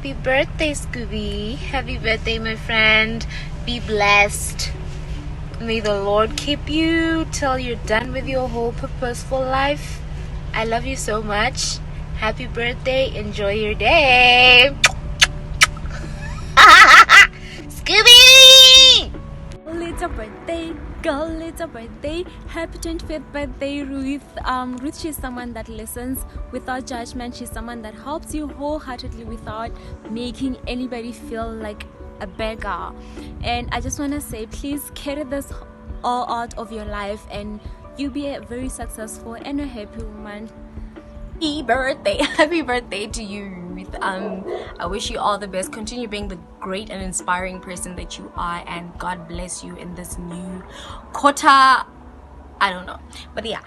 Happy birthday, Scooby. Happy birthday, my friend. Be blessed. May the Lord keep you till you're done with your whole purposeful life. I love you so much. Happy birthday. Enjoy your day. Scooby! Little birthday, girl, little birthday. Happy 25th birthday, Ruth. Ruth, she's someone that listens without judgment. She's someone that helps you wholeheartedly without making anybody feel like a beggar. And I just want to say, please carry this all out of your life and you'll be a very successful and a happy woman. Happy birthday. Happy birthday to you, Ruth. I wish you all the best. Continue being the great and inspiring person that you are, and God bless you in this new quarter. I don't know, but yeah,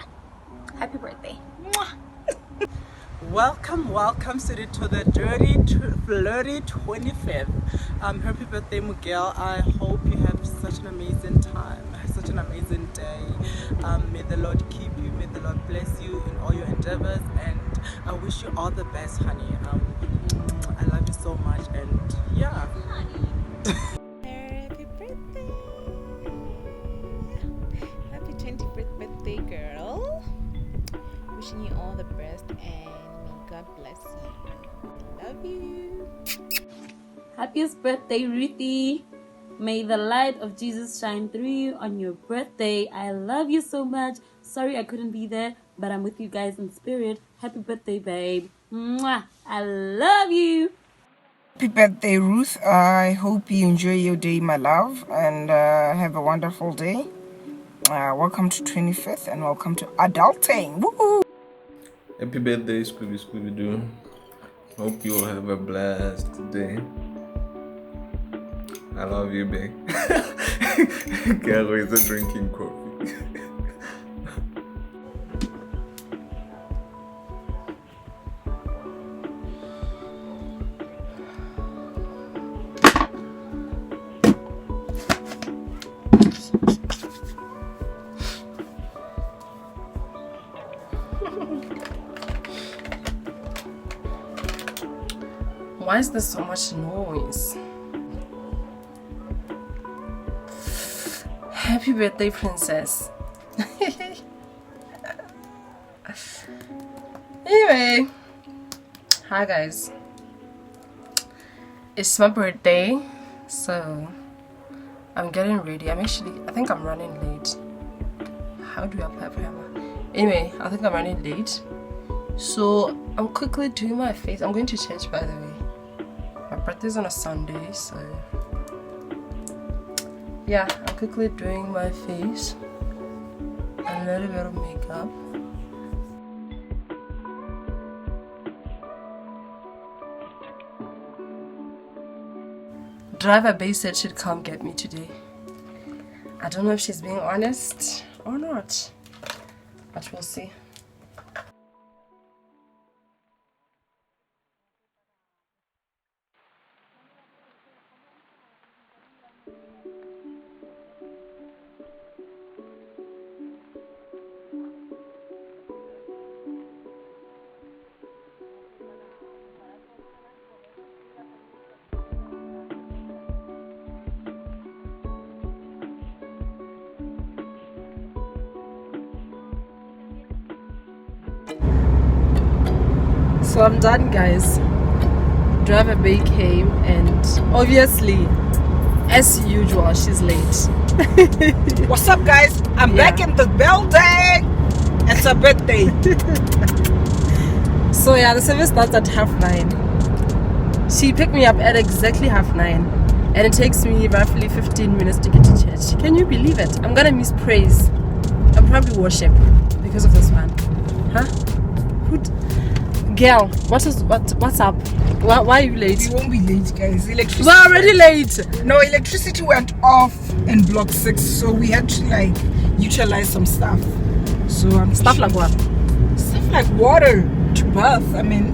happy birthday. Mwah. Welcome to the dirty flirty 25th. Happy birthday, Miguel. I hope you have such an amazing time, such an amazing day. May the Lord keep you, may the Lord bless you in all your endeavors, and I wish you all the best, honey. I love you so much, and yeah. Happy birthday. Happy 25th birthday, girl. Wishing you all the best and may God bless you. Love you. Happiest birthday, Ruthie. May the light of Jesus shine through you on your birthday. I love you so much. Sorry I couldn't be there, but I'm with you guys in spirit. Happy birthday, babe. Mwah. I love you. Happy birthday, Ruth. I hope you enjoy your day, my love, and have a wonderful day. Welcome to 25th and welcome to adulting. Woo! Happy birthday, Scooby Doo. Hope you all have a blessed day. I love you, babe. Girl is drinking coffee. Why is there so much noise? Happy birthday, princess. Anyway, hi guys. It's my birthday, so I'm getting ready. I think I'm running late. How do I apply for hammer? Anyway, I think I'm running late. So I'm quickly doing my face. I'm going to church, by the way. My birthday's on a Sunday, so yeah, I'm quickly doing my face, a little bit of makeup. Driver Bay said she'd come get me today. I don't know if she's being honest or not, but we'll see. So I'm done, guys. Driver Bay came, and obviously, as usual, she's late. What's up, guys? I'm back in the building. It's a birthday. So yeah, the service starts at 9:30. She picked me up at exactly 9:30, and it takes me roughly 15 minutes to get to church. Can you believe it? I'm gonna miss praise. I'll probably worship because of this one. Huh? Girl, what's up? Why are you late? We won't be late, guys. We're already late. No, electricity went off in block 6, so we had to like utilize some stuff. So Stuff like what? Stuff like water to bath. I mean,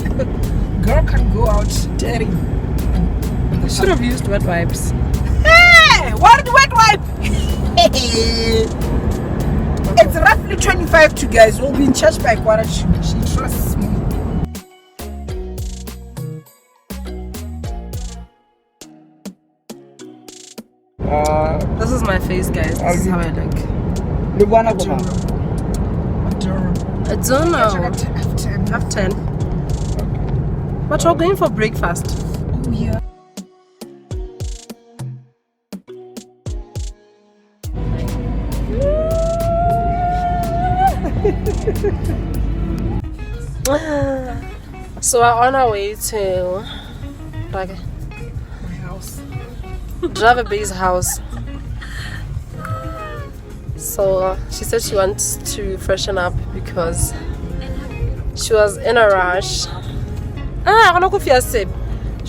girl can go out dirty. You should have used wet wipes. Hey, what wet wipe? It's roughly 25 to guys. We'll be in church by quarter. She trusts me. This is my face, guys. This is how I look. Adorable. I don't know. Half 10. But you're going for breakfast. Oh yeah. So we're on our way to My house. drive a base house. So she said she wants to freshen up because she was in a rush. She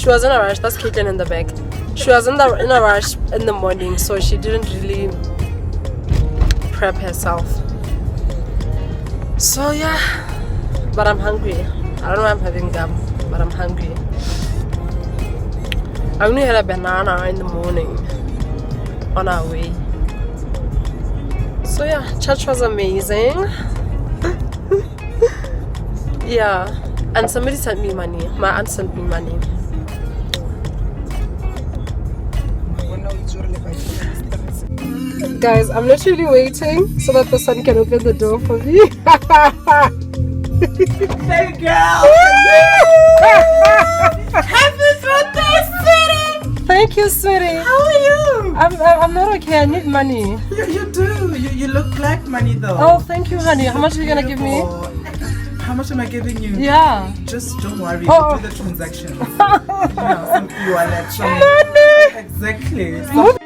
was in a rush. That's Caitlin in the back. She was in a rush in the morning, so she didn't really prep herself. So yeah, but I'm hungry. I don't know why I'm having gum, but I'm hungry. I only had a banana in the morning on our way. So yeah, church was amazing. Yeah, and somebody sent me money. My aunt sent me money. Guys, I'm literally waiting so that the son can open the door for me. Hey girl! Happy birthday, sweetie! Thank you, sweetie. How are you? I'm not okay. I need money. You do. You look like money though. Oh, thank you, honey. How much are you gonna give me? How much am I giving you? Yeah. Just don't worry. Oh. We'll do the transaction. Some e-wallet. Some... Exactly. So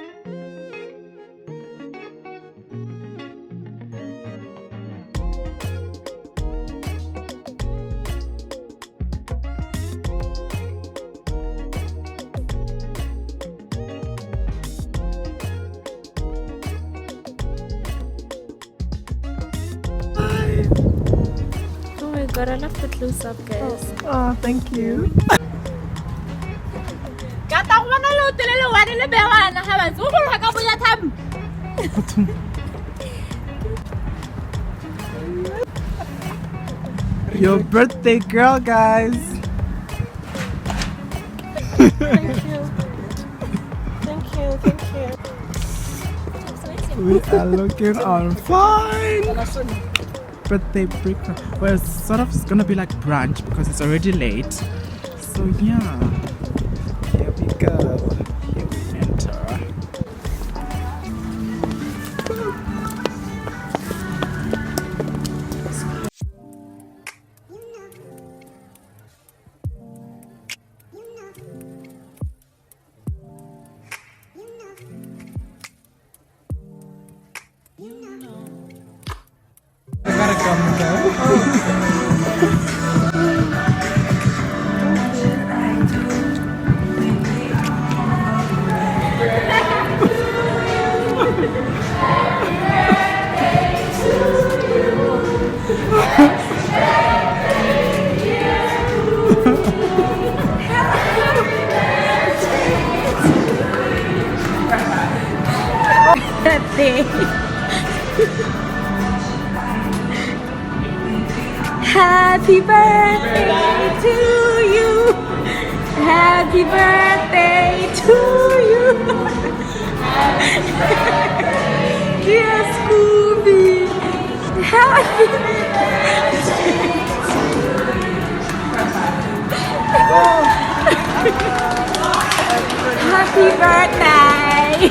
Oh my god, I love the close up, guys. oh, thank you. Your birthday girl, guys. Thank you. Thank you. Thank you. We are looking on fine. Birthday breakfast. Well, it's sort of gonna be like brunch because it's already late. So yeah, here we go. Here we enter. I gotta come again. Birthday. Happy birthday to you. Happy birthday to you. Dear Scooby. Happy birthday.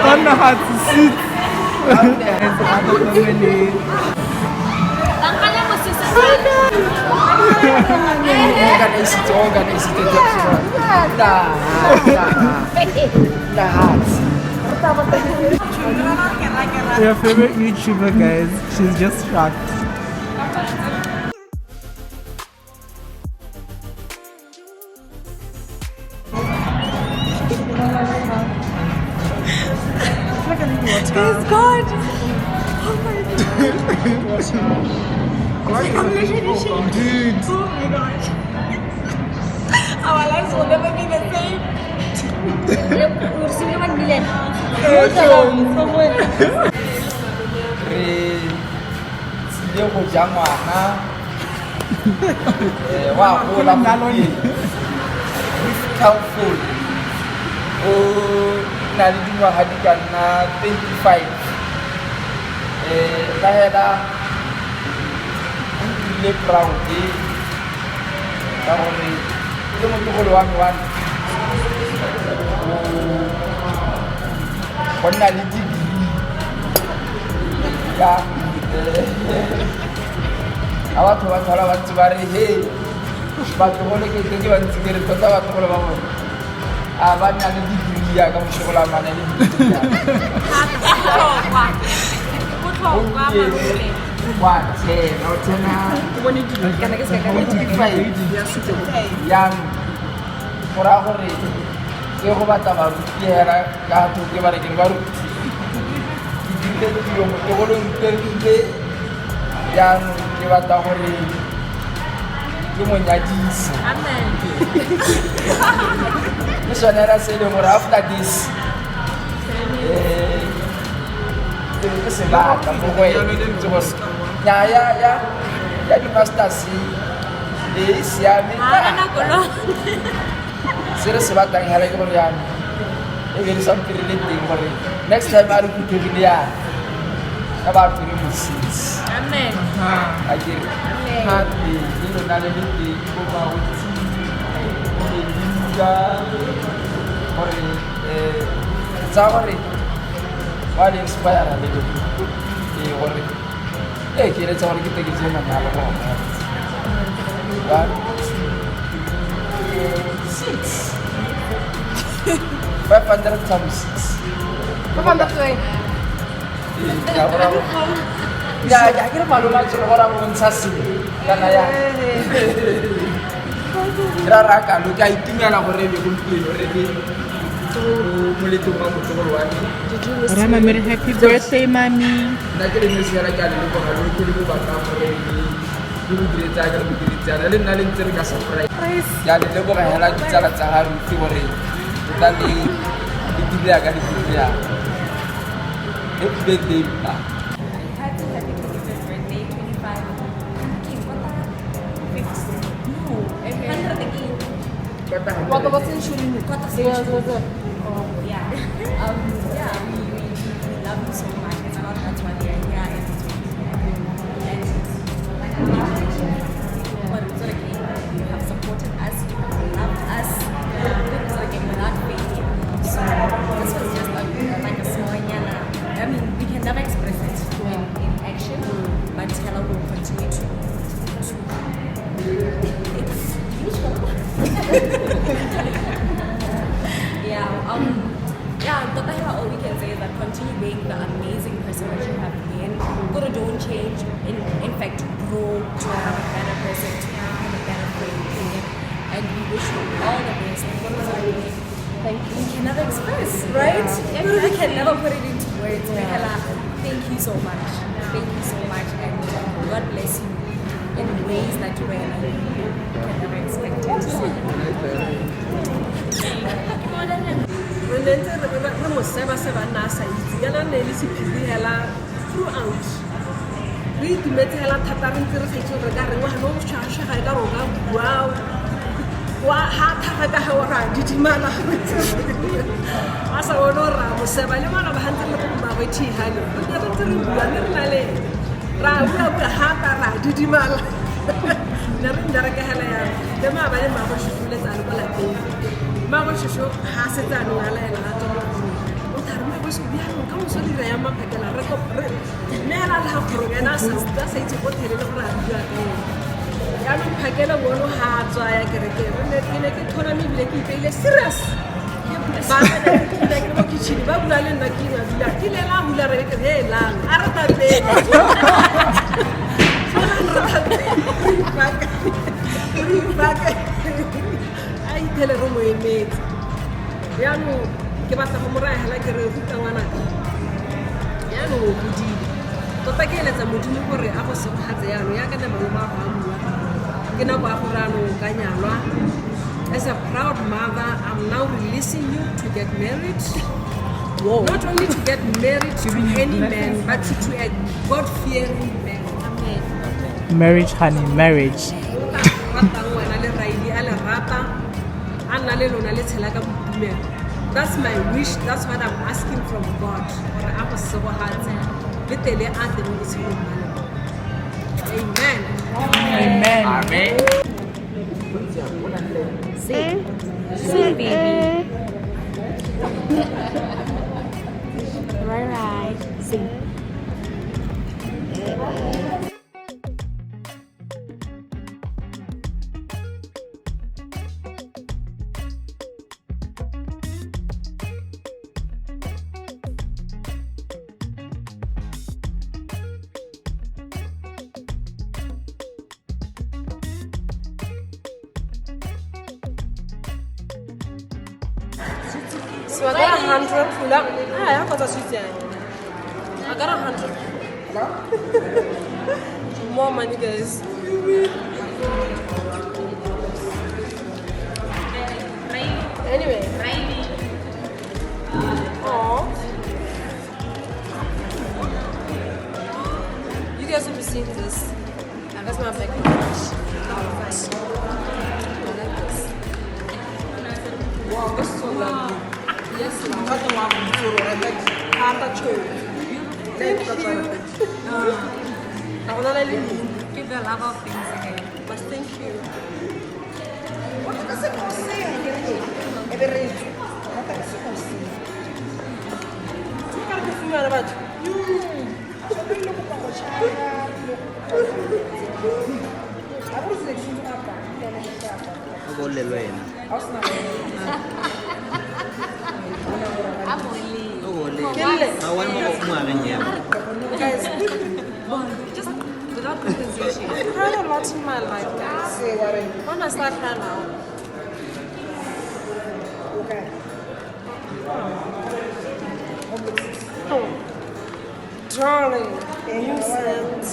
Don't know how to sit. As other family. Your favorite YouTuber, guys. She's just shocked. It's gorgeous. Oh my god. Dude. Oh my gosh. Our lives will never be the same. Helpful. Oh, nari di mahadi karena 25. Lahirlah le proud di tahun itu untuk keluar Kona le degree ya awat wa thola wa tsubare he batho bole ke tse ba tsikere tota batho bole ba bona abana le degree ya ka moshola mana le What? Yang orang-orang ke go batla barutiera ka to ke bare ke baruti ke tiro mo ke go ntse yang ke batla gore ke mo nyadisa Amen. missionary say the more after this ke se ba ka mo go ya di pastor si le siame Sira se batang hal ke berian. Ini sampai relating beri. Next time baru kita dia. Kabar tu musis. Amen. Akhir. Hati itu nale di buka uci. Juga beri zawari. Wali inspire ada itu. Beri. Kira zawari kita kerja mana apa? Kan? 6 500 times 6 500 ya orang ya kira malumat orang mensasi karena ya rara kalau kayak tinggal aku ready kumpul ready mulai tuh mau keluar Rama mere happy birthday mami. nak kira ini sekarang kan ini kalau kita bakal ready dulu cerita agar cerita nalin cerita surprise ya di lebo kan hela cara cara Ruth bore tadi itu dia kan itu dia happy birthday pak Happy 25th birthday, 25. Okay, no, 100 again. kata Oh, yeah. Yeah, we love you so much. It's not that's why we are here. And but it's okay. You have supported us, you have loved us. It's okay, we're not failure. So this was just like a small yana. I mean, we can never express it in action, but Hella will continue to it's beautiful. Dr. Hera, all we can say is that continue being the amazing person that you have been. Don't change. In fact, grow to have a better person, to have a better friend. And we wish you all the best. Thank you. We can never express, right? Exactly. We can never put it into words. Hela, thank you so much. Thank you so much. And God bless you in ways that you can never expect it. re mo seba nna sa itse yana ne le sephiri hela throughout re itumetse hela thata re ntse re sa itse gore ka reng wa no tshasha ga ka roka wow wa ha thata ka ha ra didimala a sa ono ra mo seba le mana ba hantse le go ba wethi hale re ntse re bua le re na le ra bua ha ka ra didimala ne re ndara ka hela ya le ma ba le ma go shufule tsa le kwa lapeng Mama shusho haseta ngala ela to o tarme go subia ka mo so dire ya mapakela re ko ne ala la progrena sa sa itse go thele go ra bua ya no phakela bono ha tswa ya kereke re ne ke thona mi bile ke ile serious ba ne ke mo kitchen ba bula le nna ke na dila ke le la bula re ke he la ara ta be Baka ai tele go mo emetse ya no ke batla go morae hela ke re ruta ngwana ya no go di tota ke eletsa modimo gore a go segogatse yalo ya ka malome a go a bua ke nako ya gore ano ka nyalwa. As a proud mother, I'm now releasing you to get married. Whoa. Not only to get married to any man, but to a God-fearing man. Amen. Marriage, honey, marriage. That's my wish. That's what I'm asking from God. Amen. Amen. Amen. Sing, baby. Right. Sing. So I got 100 pull up. I got a sweet. I got 100. More money, guys. Anyway. Oh. You guys will be seeing this. That's my background. Wow, this is so lovely. Yes, ma'am. Thank you. I want to let you give the love of things again. But thank you. Guys, just without compensation. I've cried a lot in my life, guys. When I start crying now. Oh, darling, you sent.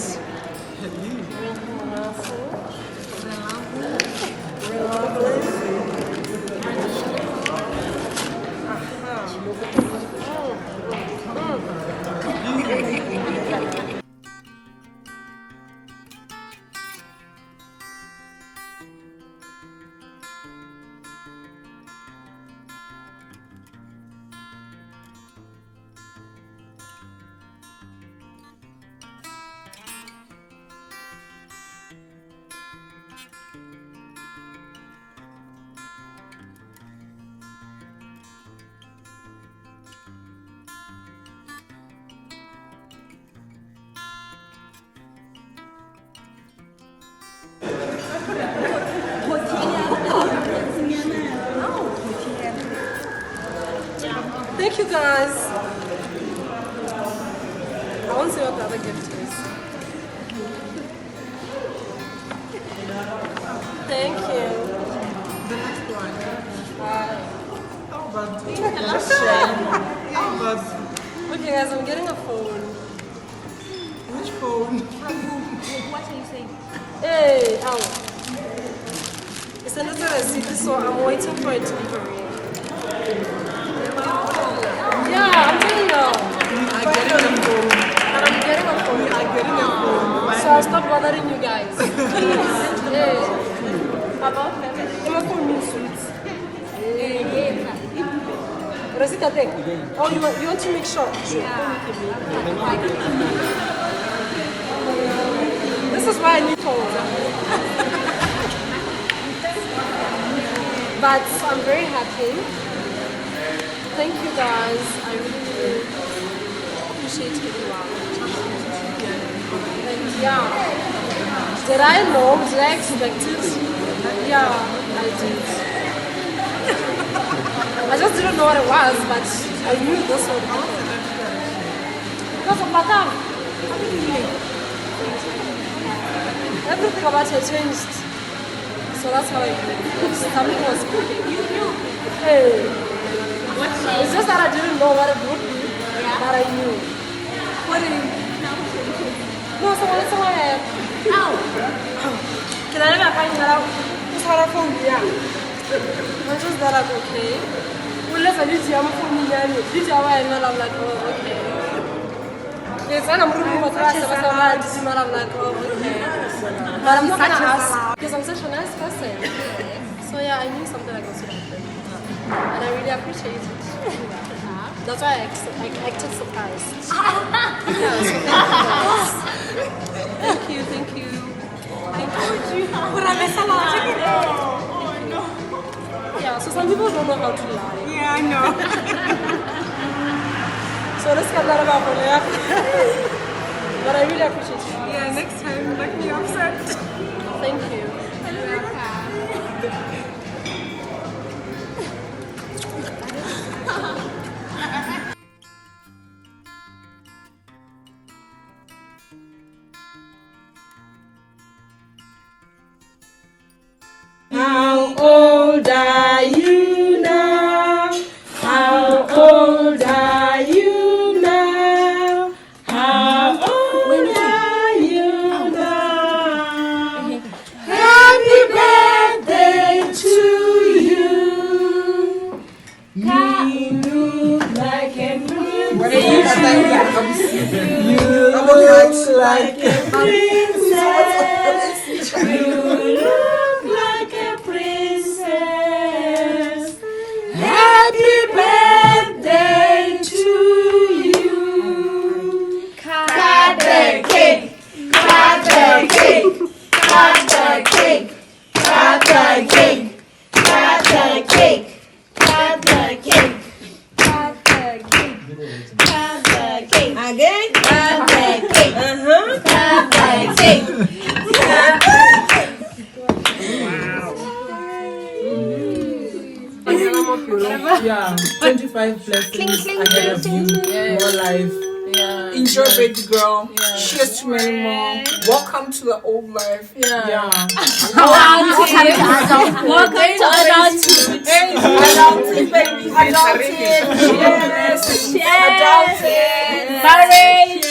Thank you, guys. I want to see what the other gift is. Thank you. The next one. Okay, guys, I'm getting a phone. Which phone? What are you saying? Hey, how? It's another receipt, so I'm waiting for it to be ready. Yeah, I'm telling you. I'm getting a phone. So I'll stop bothering you guys. Please. Yeah. Papa? My phone means sweets. Receipt thing. Oh, you want to make sure? This is why I need phones. But I'm very happy. Thank you guys. I really appreciate everyone. And yeah. Did I know? Did I expect it? Yeah, I did. I just didn't know what it was, but I knew this would happen. Because of Madame. Everything about her changed. So that's how I knew. Something was cooking. Hey. It's just that I didn't know what it would be, but I knew. What do you No, someone had. Ow. Can I never find that out? Who's had a phone? Yeah. I just got up, okay. Well, let's at least you have a phone. Did you have a lot of like, oh, okay. Yes, I'm really what I said. I'm like, oh, okay. But I'm not gonna ask because I'm such a nice person. So yeah, I knew something like this would happen, and I really appreciate it. That's why I acted surprised. Yeah, so thank you. Thank you. Yeah, so some people don't know how to lie. Yeah, I know. So let's get that about it. But I really appreciate it. Yeah, next time, look me upset. Thank you. How old are you now? How old are you now? How old are you now? Happy birthday to you. You look like a princess. You look like a princess. You look like a princess. Happy birthday to you. Cut the cake. Cut the cake. Cut the cake. Cut the cake. Cut the cake. Cut the cake. Cut the cake. Cut the cake. Again. Cut the cake. Cut the cake. Cut the cake. Yeah, 25 blessings ahead of you, more life. Yeah. Enjoy, baby girl. Cheers to many more. Welcome to the old life. Yeah. Welcome to adulthood. Adulting, baby. Adulting. Cheers. Adulting. Marriage.